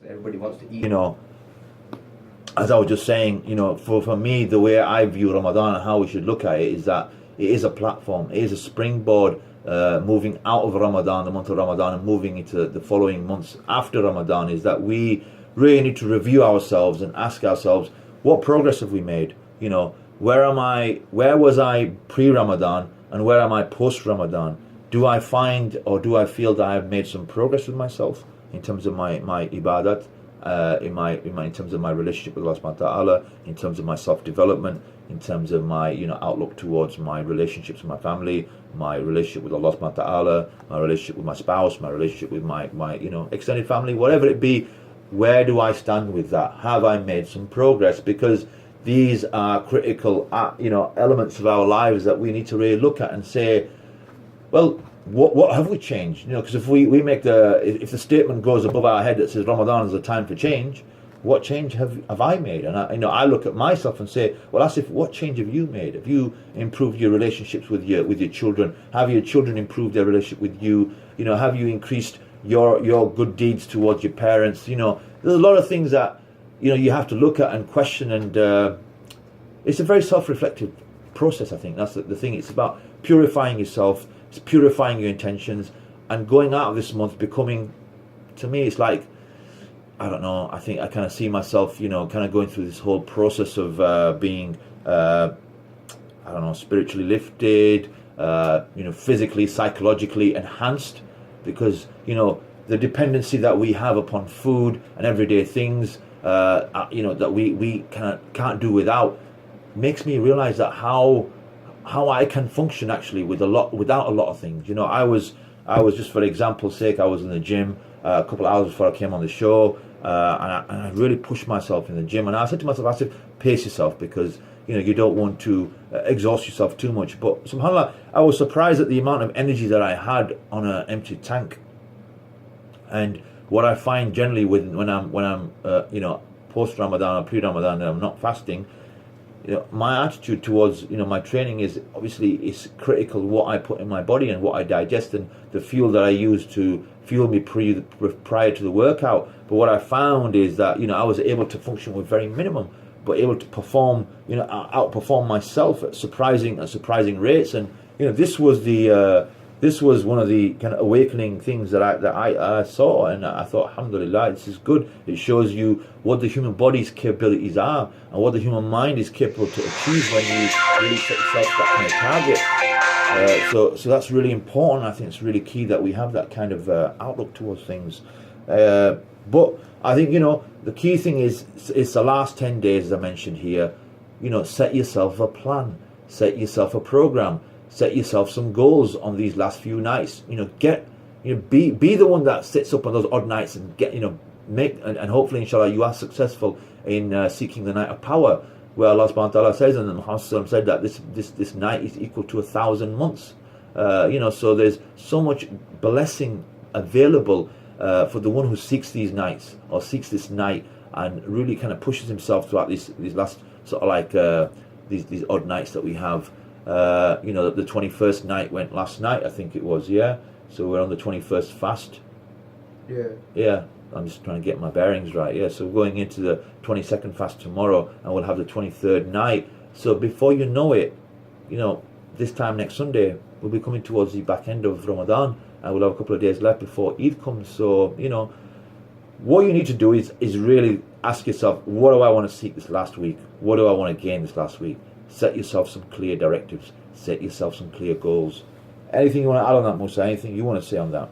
everybody wants to eat. As I was just saying, for me, the way I view Ramadan and how we should look at it is that it is a platform, it is a springboard, moving out of Ramadan, the month of Ramadan, and moving into the following months after Ramadan, is that we really need to review ourselves and ask ourselves, what progress have we made? Where was I pre-Ramadan and where am I post-Ramadan? Do I find or do I feel that I have made some progress with myself in terms of my ibadat, in terms of my relationship with Allah subhanahu wa ta'ala, in terms of my self-development, in terms of my outlook towards my relationships with my family, my relationship with Allah subhanahu wa ta'ala, my relationship with my spouse, my relationship with my extended family, whatever it be. Where do I stand with that? Have I made some progress? Because these are critical elements of our lives that we need to really look at and say, well, what have we changed? Because if we make if the statement goes above our head that says Ramadan is a time for change, what change have I made? And I look at myself and say, well, Asif, what change have you made? Have you improved your relationships with your children? Have your children improved their relationship with you? Have you increased your good deeds towards your parents? There's a lot of things that you have to look at and question, and it's a very self-reflective process. I think that's the thing. It's about purifying yourself, it's purifying your intentions, and going out of this month becoming, to me, it's like, I don't know, I think I kind of see myself, kind of going through this whole process of being, I don't know, spiritually lifted, physically, psychologically enhanced, because, the dependency that we have upon food and everyday things, that we can't do without, makes me realize that how I can function actually without a lot of things. I was just, for example's sake, I was in the gym a couple of hours before I came on the show, and I really pushed myself in the gym, and I said to myself, I said, pace yourself, because you don't want to exhaust yourself too much. But subhanAllah, I was surprised at the amount of energy that I had on an empty tank. And what I find generally when I'm post Ramadan or pre Ramadan and I'm not fasting, my attitude towards my training is obviously it's critical what I put in my body and what I digest and the fuel that I use to fuel me prior to the workout. But what I found is that I was able to function with very minimum, but able to perform, outperform myself at surprising rates. And this was one of the kind of awakening things that I saw, and I thought, alhamdulillah, this is good. It shows you what the human body's capabilities are and what the human mind is capable to achieve when you really set yourself that kind of target. So that's really important. I think it's really key that we have that kind of outlook towards things. But I think, the key thing is it's the last 10 days, as I mentioned here. Set yourself a plan, set yourself a program, set yourself some goals on these last few nights. Be the one that sits up on those odd nights and make and hopefully inshallah you are successful in seeking the night of power, where Allah subhanahu wa ta'ala says, and Muhammad said that this night is equal to 1,000 months. So there's so much blessing available for the one who seeks these nights or seeks this night and really kind of pushes himself throughout these last sort of like these odd nights that we have. The 21st night went last night, I think it was, yeah. So we're on the 21st fast. Yeah. I'm just trying to get my bearings right. Yeah. So we're going into the 22nd fast tomorrow, and we'll have the 23rd night. So before you know it, this time next Sunday, we'll be coming towards the back end of Ramadan, and we'll have a couple of days left before Eid comes. So what you need to do is really ask yourself, what do I want to seek this last week? What do I want to gain this last week? Set yourself some clear directives. Set yourself some clear goals. Anything you want to add on that, Musa? Anything you want to say on that?